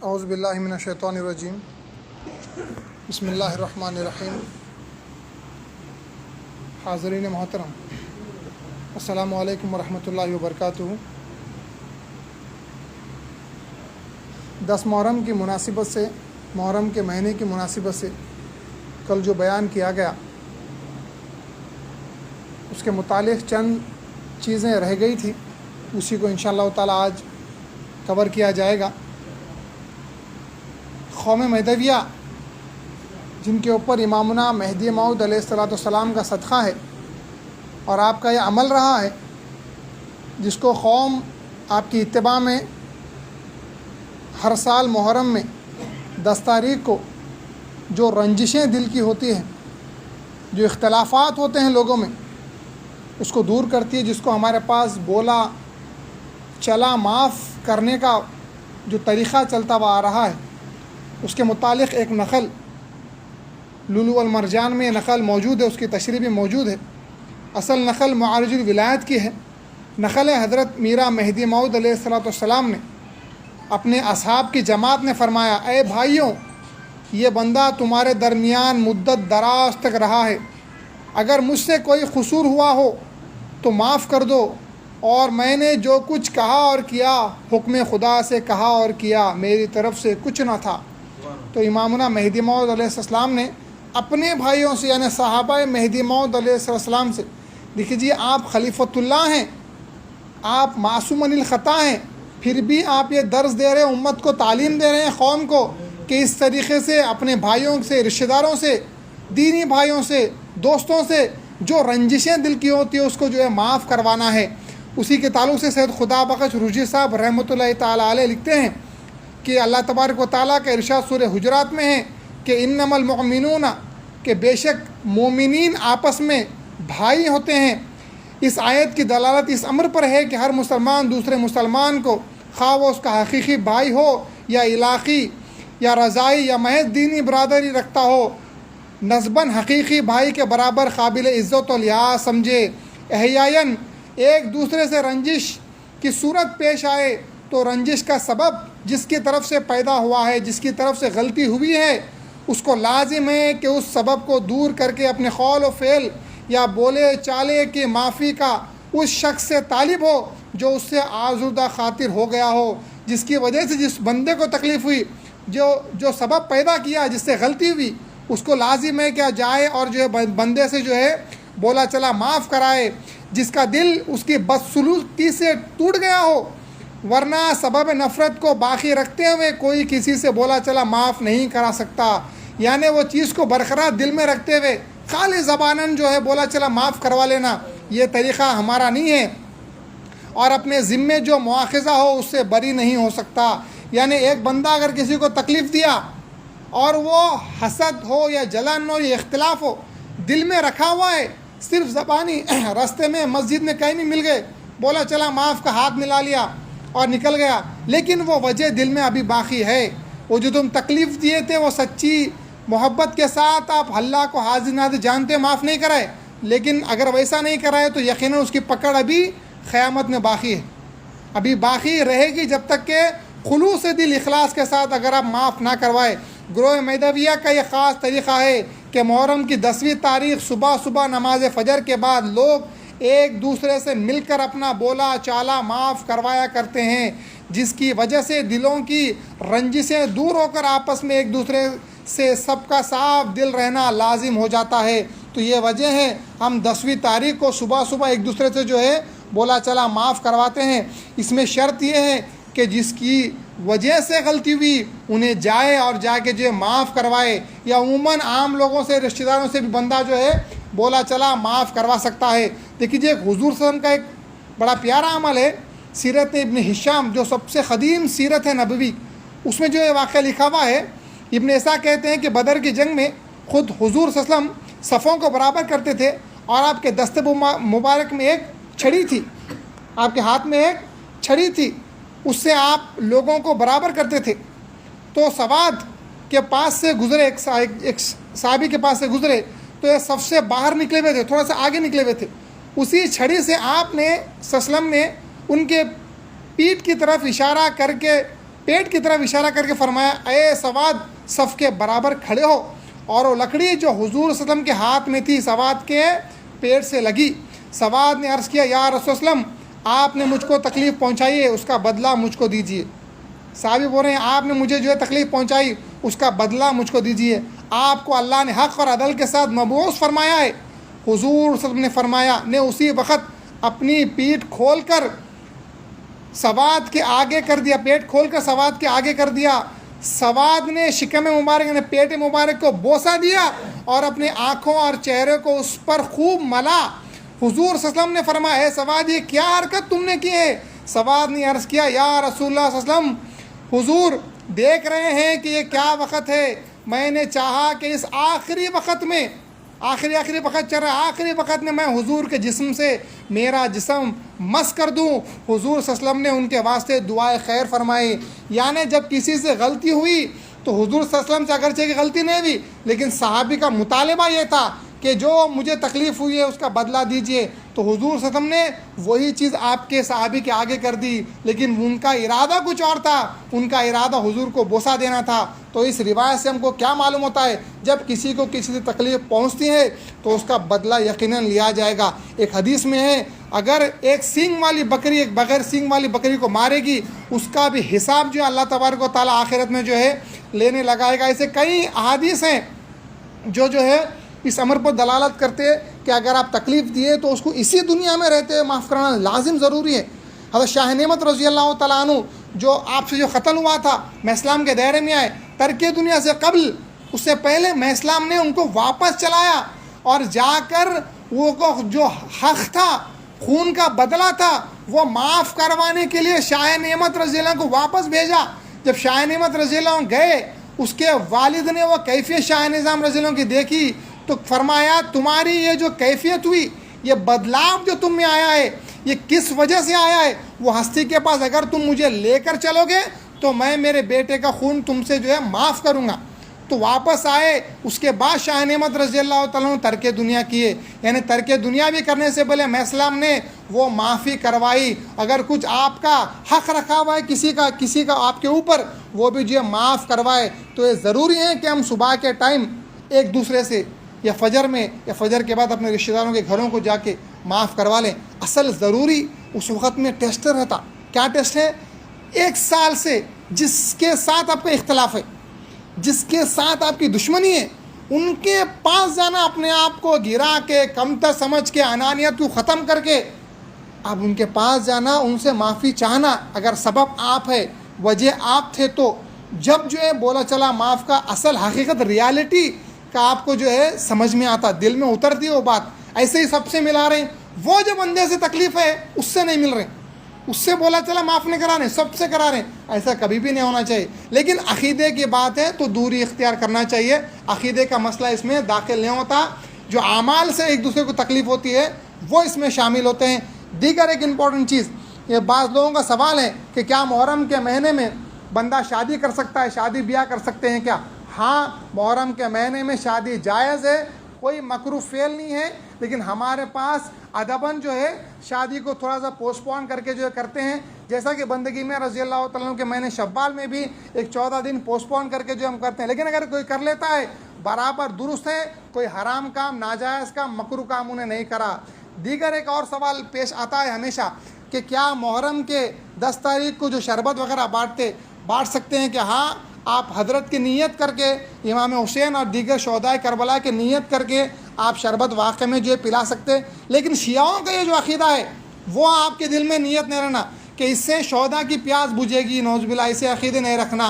औज़ु बिल्लाहि मिनश्शैतानिर्रजीम बिस्मिल्लाहिर्रहमानिर्रहीम। हाज़रीन मोहतरम, अस्सलामु अलैकुम वरहमतुल्लाहि वबरकातुहू। 10 मुहर्रम की मुनासिबत से, मुहर्रम के महीने की मुनासिबत से कल जो बयान किया गया उसके मुतालिक चंद चीज़ें रह गई थी, उसी को इंशाअल्लाह ताला आज कवर किया जाएगा। कौम महदविया जिनके ऊपर इमामुना मेहदी मऊद अलैहिस्सलाम का सदक़ा है और आपका ये अमल रहा है, जिसको कौम आपकी इत्तिबा में हर साल मुहर्रम में 10 तारीख़ को जो रंजिशें दिल की होती हैं, जो इख्तलाफात होते हैं लोगों में, उसको दूर करती है। जिसको हमारे पास बोला चला माफ़ करने का जो तरीक़ा चलता हुआ आ रहा है, उसके मुतालिक एक नक़ल लुलु वल मरजान में नक़ल मौजूद है, उसकी तशरीह भी मौजूद है। असल नक़ल मुआरिजुल विलायत की है। नक़ल है हज़रत मीरा मेहदी मऊद अलैहिस्सलाम ने अपने असहाब की जमात ने फ़रमाया, ए भाइयों, ये बंदा तुम्हारे दरमियान मुद्दत दराज तक रहा है, अगर मुझसे कोई क़सूर हुआ हो तो माफ़ कर दो, और मैंने जो कुछ कहा और किया हुक्म खुदा से कहा और किया, मेरी तरफ़ से कुछ न था। तो इमामुना मेहदी मऊद अलैहिस्सलाम ने अपने भाइयों से यानी सहाबा मेहदी मऊद अलैहिस्सलाम से, देखिए जी, आप खलीफतुल्लाह हैं, आप मासूम अनिल ख़ता हैं, फिर भी आप ये दर्स दे रहे हैं, उम्मत को तालीम दे रहे हैं, कौम को, कि इस तरीक़े से अपने भाइयों से, रिश्तेदारों से, दीनी भाइयों से, दोस्तों से जो रंजिशें दिल की होती है उसको जो है माफ़ करवाना है। उसी के ताल्लुक़ से सैयद खुदा बख्श रुजी साहब रहमतुल्लाहि ताला अलैह लिखते हैं कि अल्लाह तबारक व तआला का इरशाद सूरह हुजरात में है कि इन्नमल मुअमिनूना, कि बेशक मोमिनीन आपस में भाई होते हैं। इस आयत की दलालत इस अमर पर है कि हर मुसलमान दूसरे मुसलमान को, खा वो उसका हकीकी भाई हो या इलाक़ी या रज़ाई या महज दीनी बरादरी रखता हो, नस्बन हकीकी भाई के बराबर काबिल इज़्ज़त व लिहाज समझे। एहयायन एक दूसरे से रंजिश की सूरत पेश आए तो रंजिश का सबब जिसकी तरफ से पैदा हुआ है, जिसकी तरफ से गलती हुई है, उसको लाजिम है कि उस सबब को दूर करके अपने कौल व फ़ेल या बोले चाले की माफ़ी का उस शख्स से तालिब हो जो उससे आज़ुदा खातिर हो गया हो, जिसकी वजह से जिस बंदे को तकलीफ़ हुई, जो सबब पैदा किया, जिससे गलती हुई, उसको लाजिम है क्या जाए और जो है बंदे से जो है बोला चला माफ़ कराए, जिसका दिल उसकी बदसलूकी से टूट गया हो। वरना सबब नफ़रत को बाकी रखते हुए कोई किसी से बोला चला माफ़ नहीं करा सकता। यानी वो चीज़ को बरकरार दिल में रखते हुए खाली ज़बानन जो है बोला चला माफ़ करवा लेना, ये तरीक़ा हमारा नहीं है, और अपने ज़िम्मे जो मुआख़ज़ा हो उससे बरी नहीं हो सकता। यानी एक बंदा अगर किसी को तकलीफ़ दिया और वो हसद हो या जलन हो या इख्तिलाफ़ हो दिल में रखा हुआ है, सिर्फ ज़बानी रास्ते में मस्जिद में कहीं भी मिल गए, बोला चला माफ़ का हाथ मिला लिया और निकल गया, लेकिन वो वजह दिल में अभी बाकी है। वो जो तुम तकलीफ़ दिए थे वो सच्ची मोहब्बत के साथ आप अल्लाह को हाजिर नाज़िर जानते माफ़ नहीं कराए, लेकिन अगर वैसा नहीं कराए तो यकीनन उसकी पकड़ अभी क़यामत में बाकी है, अभी बाकी रहेगी, जब तक के खुलूस से दिल इखलास के साथ अगर आप माफ़ ना करवाए। ग्रोह महदविया का ये ख़ास तरीक़ा है कि मुहर्रम की 10वीं तारीख़ सुबह सुबह नमाज फ़जर के बाद लोग एक दूसरे से मिलकर अपना बोला चाला माफ़ करवाया करते हैं, जिसकी वजह से दिलों की रंजिशें दूर होकर आपस में एक दूसरे से सबका साफ दिल रहना लाजिम हो जाता है। तो ये वजह है हम 10वीं तारीख़ को सुबह सुबह एक दूसरे से जो है बोला चला माफ़ करवाते हैं। इसमें शर्त यह है कि जिसकी वजह से गलती हुई उन्हें जाए और जाके जो है माफ़ करवाए, या उमूमन आम लोगों से, रिश्तेदारों से भी बंदा जो है बोला चला माफ़ करवा सकता है। देखिए, हुज़ूर सल्लल्लाहु अलैहि वसल्लम का एक बड़ा प्यारा अमल है, सीरत इब्न हिशाम, जो सबसे क़दीम सीरत है नबवी, उसमें जो है वाक़या लिखा हुआ है। इब्न ईसा कहते हैं कि बदर की जंग में ख़ुद हुज़ूर सल्लल्लाहु अलैहि वसल्लम सफ़ों को बराबर करते थे और आपके दस्ते मुबारक में एक छड़ी थी, आपके हाथ में एक छड़ी थी, उससे आप लोगों को बराबर करते थे। तो सवाद के पास से गुज़रे, एक साहबी के पास से गुज़रे, तो ये सबसे बाहर निकले हुए थे, थोड़ा सा आगे निकले हुए थे। उसी छड़ी से आपने सल्लल्लाहु अलैहि वसल्लम ने उनके पीठ की तरफ इशारा करके पेट की तरफ इशारा करके फरमाया, ए सवाद, सफ़ के बराबर खड़े हो। और वो लकड़ी जो हुजूर सल्लम के हाथ में थी सवाद के पेट से लगी। सवाद ने अर्ज़ किया, या रसूल सल्लम, आपने मुझको तकलीफ़ पहुँचाई है, उसका बदला मुझको दीजिए। साहबी बोल रहे हैं, आपने मुझे जो है तकलीफ़ पहुँचाई, उसका बदला मुझको दीजिए। आपको अल्लाह ने हक़ और अदल के साथ मबूस फरमाया है। हुजूर सल्लम ने फरमाया, ने उसी वक़्त अपनी पीठ खोल कर सवाद के आगे कर दिया, पेट खोल कर सवाद के आगे कर दिया। सवाद ने शिकम मुबारक यानी पेट मुबारक को बोसा दिया और अपनी आँखों और चेहरे को उस पर खूब मला। हुजूर सल्लम ने फरमाया, है सवाद, ये क्या हरकत तुमने की है? सवाद ने अर्ज़ किया, या रसूलुल्लाह सल्लम, हुजूर देख रहे हैं कि ये क्या वक़्त है। मैंने चाहा कि इस आखिरी वक़्त में, आखिरी वक़्त चल रहा है, आखिरी वक़्त में मैं हुजूर के जिस्म से मेरा जिस्म मस कर दूँ। हुजूर सल्लम ने उनके वास्ते दुआए खैर फरमाई। यानी जब किसी से गलती हुई तो हुजूर सल्लम से अगरचे की गलती नहीं हुई, लेकिन सहाबी का मुतालबा ये था कि जो मुझे तकलीफ़ हुई है उसका बदला दीजिए। तो हुजूर सल्लम ने वही चीज़ आपके सहाबी के आगे कर दी, लेकिन उनका इरादा कुछ और था। उनका इरादा हुजूर को बोसा देना था। तो इस रिवायत से हमको क्या मालूम होता है, जब किसी को किसी से तकलीफ़ पहुंचती है तो उसका बदला यकीनन लिया जाएगा। एक हदीस में है, अगर एक सींग वाली बकरी एक बग़ैर सींग वाली बकरी को मारेगी, उसका भी हिसाब जो है अल्लाह तबारक व तआला आखिरत में जो है लेने लगाएगा। ऐसे कई अहादीस हैं जो है इस अमर पर दलालत करते हैं कि अगर आप तकलीफ़ दिए तो उसको इसी दुनिया में रहते हुए माफ़ करना लाजिम ज़रूरी है। हज़रत शाह नेमत रज़ी अल्लाह तआला अन्हु जो आपसे जो क़त्ल हुआ था, मैं इस्लाम के दायरे में आए, तरके दुनिया से कबल, उससे पहले मैं इस्लाम ने उनको वापस चलाया और जाकर वो को जो हक़ था, खून का बदला था, वो माफ़ करवाने के लिए शाह नेमत रज़ी अल्लाह को वापस भेजा। जब शाह नेमत रज़ी अल्लाह गए, उसके वालिद ने वो कैफियत शाह निज़ाम रज़ी अल्लाह की देखी तो फरमाया, तुम्हारी ये जो कैफियत हुई, ये बदलाव जो तुम में आया है, ये किस वजह से आया है? वो हस्ती के पास अगर तुम मुझे लेकर चलोगे तो मैं मेरे बेटे का खून तुमसे जो है माफ़ करूँगा। तो वापस आए। उसके बाद शाह नेमत रज़ी अल्लाह तआला तरके दुनिया किए, यानी तरके दुनिया भी करने से पहले मैं इस्लाम ने वो माफ़ी करवाई। अगर कुछ आपका हक़ रखा हुआ है किसी का आपके ऊपर, वो भी जो है माफ़ करवाए। तो ये ज़रूरी है कि हम सुबह के टाइम एक दूसरे से या फ़जर में या फ़जर के बाद अपने रिश्तेदारों के घरों को जाके माफ़ करवा लें। असल ज़रूरी उस वक़्त में टेस्ट रहता। क्या टेस्ट है? 1 साल से जिसके साथ आपका इख्तलाफ है, जिसके साथ आपकी दुश्मनी है, उनके पास जाना, अपने आप को गिरा के, कमतर समझ के, अनानियत को ख़त्म करके अब उनके पास जाना, उनसे माफ़ी चाहना। अगर सबब आप है, वजह आप थे, तो जब जो है बोला चला माफ़ का असल हकीकत रियलिटी का आपको जो है समझ में आता, दिल में उतरती है वो बात। ऐसे ही सबसे मिला रहे हैं, वो जो बंदे से तकलीफ़ है उससे नहीं मिल रहे, उससे बोला चला माफ़ नहीं करा रहे, सबसे करा रहे। ऐसा कभी भी नहीं होना चाहिए। लेकिन अक़ीदे की बात है तो दूरी इख्तियार करना चाहिए। अक़ीदे का मसला इसमें दाखिल नहीं होता। जो आमाल से एक दूसरे को तकलीफ़ होती है वो इसमें शामिल होते हैं। दीगर एक इम्पॉर्टेंट चीज़, ये बाज़ लोगों का सवाल है कि क्या मुहर्रम के महीने में बंदा शादी कर सकता है, शादी ब्याह कर सकते हैं क्या? हाँ, मुहर्रम के महीने में शादी जायज़ है, कोई मकरूह फ़ेल नहीं है। लेकिन हमारे पास अदबन जो है शादी को थोड़ा सा पोस्टपोन करके जो है करते हैं। जैसा कि बंदगी में रज़ी अल्लाह तआला के महीने शव्वाल में भी एक 14 दिन पोस्टपोन करके जो हम करते हैं। लेकिन अगर कोई कर लेता है बराबर दुरुस्त है, कोई हराम काम, नाजायज़ काम, मकरूह काम उन्हें नहीं करा। दीगर एक और सवाल पेश आता है हमेशा कि क्या मुहर्रम के 10 तारीख को जो शरबत वगैरह बाँट सकते हैं? कि हाँ, आप हजरत की नीयत करके, इमाम हुसैन और दीगर शहदाए करबला की नीयत करके आप शरबत वाक़ई में जो है पिला सकते हैं। लेकिन शियाओं का ये जो अक़ीदा है वो आपके दिल में नीयत नहीं रहना कि इससे शहदा की प्यास बुझेगी, नौज़ुबिल्लाह, ऐसे अक़ीदे नहीं रखना।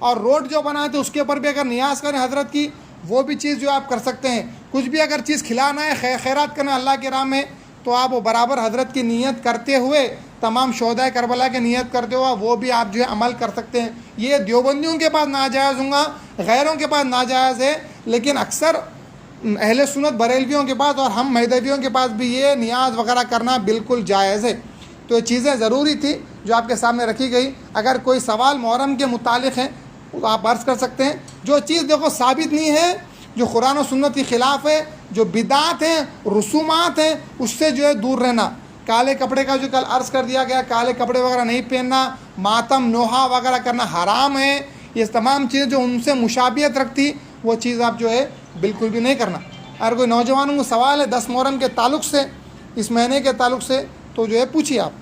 और रोड जो बनाए थे उसके ऊपर भी अगर नियाज़ करें हजरत की, वो भी चीज़ जो आप कर सकते हैं। कुछ भी अगर चीज़ खिलाना है, खैरात करना अल्लाह के राह में, तो आप वो बराबर हजरत की नीयत करते हुए, तमाम शहदाए करबला की नीयत करते हुए वो भी आप जो है अमल कर सकते हैं। ये देवबंदियों के पास नाजायज़ होगा, गैरों के पास नाजायज़ है, लेकिन अक्सर अहले सुन्नत बरेलवियों के पास और हम महदवियों के पास भी ये नियाज़ वगैरह करना बिल्कुल जायज़ है। तो ये चीज़ें ज़रूरी थी जो आपके सामने रखी गई। अगर कोई सवाल मुहर्रम के मुतालिक है तो आप अर्ज़ कर सकते हैं। जो चीज़ देखो साबित नहीं है, जो कुरान और सुन्नत के ख़िलाफ़ है, जो बिदात हैं, रसूमात हैं, उससे जो है दूर रहना। काले कपड़े का जो कल अर्ज़ कर दिया गया, काले कपड़े वगैरह नहीं पहनना, मातम नोहा वगैरह करना हराम है। ये तमाम चीज़ें जो उनसे मुशाबियत रखती वो चीज़ आप जो है बिल्कुल भी नहीं करना। अगर कोई नौजवानों को सवाल है 10 मुहर्रम के ताल्लुक़ से, इस महीने के ताल्लुक़ से, तो जो है पूछिए। आप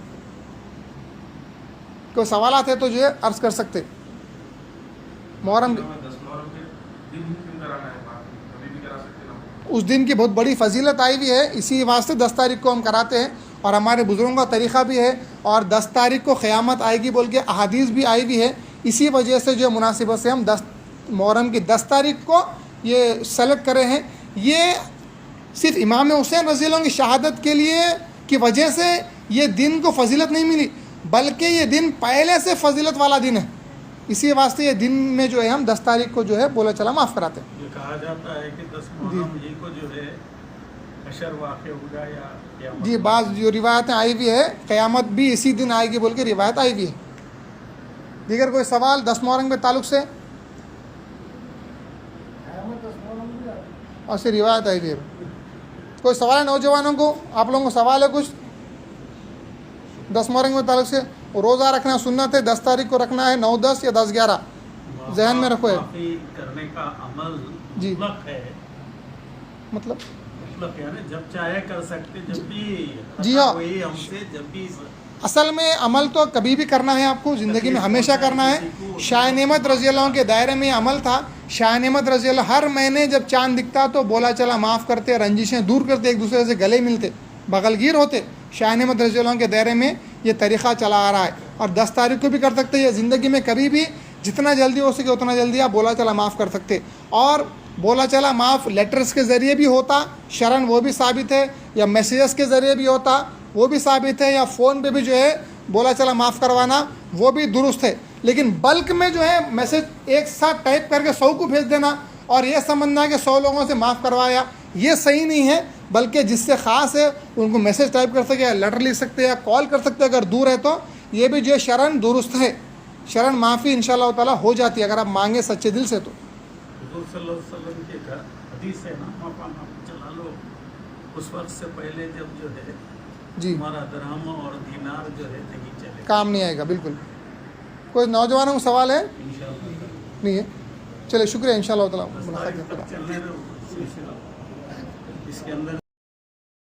कोई सवालात है तो जो है अर्ज़ कर सकते। मुहर्रम उस दिन की बहुत बड़ी फजीलत आई हुई है, इसी वास्ते 10 तारीख को हम कराते हैं और हमारे बुज़ुर्गों का तरीक़ा भी है। और 10 तारीख को क़यामत आएगी बोल के अहादीस भी आई हुई है। इसी वजह से जो मुनासिबत से हम 10 मुहर्रम की 10 तारीख को ये सेलेक्ट करे हैं। ये सिर्फ इमाम हुसैन रज़ी अल्लाह की शहादत के लिए की वजह से ये दिन को फजीलत नहीं मिली, बल्कि ये दिन पहले से फजीलत वाला दिन है। इसी वास्ते ये दिन में जो है हम 10 तारीख को जो है बोला चला माफ़ कराते हैं। ये कहा जाता है कि 10 मुहर्रम ही को जो है हशर वाक़ होगा या जी, बाज़ जो रिवायतें आई हुई है क़यामत भी इसी दिन आएगी बोल के रिवायत आई हुई है। दीगर कोई सवाल 10 मुहर्रम के ताल्लुक़ से? और से रिवायत आई हुई है। कोई सवाल है नौजवानों को? आप लोगों को सवाल है कुछ 10 मुहर्रम के ताल्लुक़ से? रोज़ा रखना सुन्नत है, 10 तारीख को रखना है, 9, 10 या 10, 11 जहन में रखो है। करने का अमल जी मुतलक है, मतलब यानी जब चाहे कर सकते, जब भी जी हाँ, वही हमसे जब भी। असल में अमल तो कभी भी करना है, आपको ज़िंदगी में हमेशा करना है। शाह नेमत रज़ी अल्लाह के दायरे में अमल था। शाह नेमत रज़ी अल्लाह हर महीने जब चाँद दिखता तो बोला चला माफ़ करते, रंजिशें दूर करते, एक दूसरे से गले मिलते, बगलगीर होते। शाह नेमत रज़ी अल्लाह के दायरे में ये तरीक़ा चला आ रहा है और 10 तारीख को भी कर सकते हैं। ज़िंदगी में कभी भी जितना जल्दी हो सके उतना जल्दी आप बोला चला माफ़ कर सकते। और बोला चला माफ़ लेटर्स के ज़रिए भी होता, शरन वो भी साबित है, या मैसेजेस के ज़रिए भी होता वो भी साबित है, या फ़ोन पे भी जो है बोला चला माफ़ करवाना वो भी दुरुस्त है। लेकिन बल्क में जो है मैसेज एक साथ टाइप करके 100 को भेज देना और ये समझना कि 100 लोगों से माफ़ करवाया, ये सही नहीं है। बल्कि जिससे ख़ास है उनको मैसेज टाइप कर सकते, या लेटर लिख सकते, या कॉल कर सकते अगर दूर है तो। ये भी जो है शरण दुरुस्त है, शरण माफ़ी इंशाअल्लाह ताला हो जाती है अगर आप मांगे सच्चे दिल से। तो हुज़ूर सल्लल्लाहु अलैहि वसल्लम के हदीस है ना, माफ़ चला लो, उस वक्त से पहले जब जो है जी हमारा दरहम और दीनार जो है नहीं चले, काम नहीं आएगा बिल्कुल। कोई नौजवानों को सवाल है? इंशाअल्लाह नहीं है। चले शुक्रिया, इंशाअल्लाह ताला चलने दो, इसके अंदर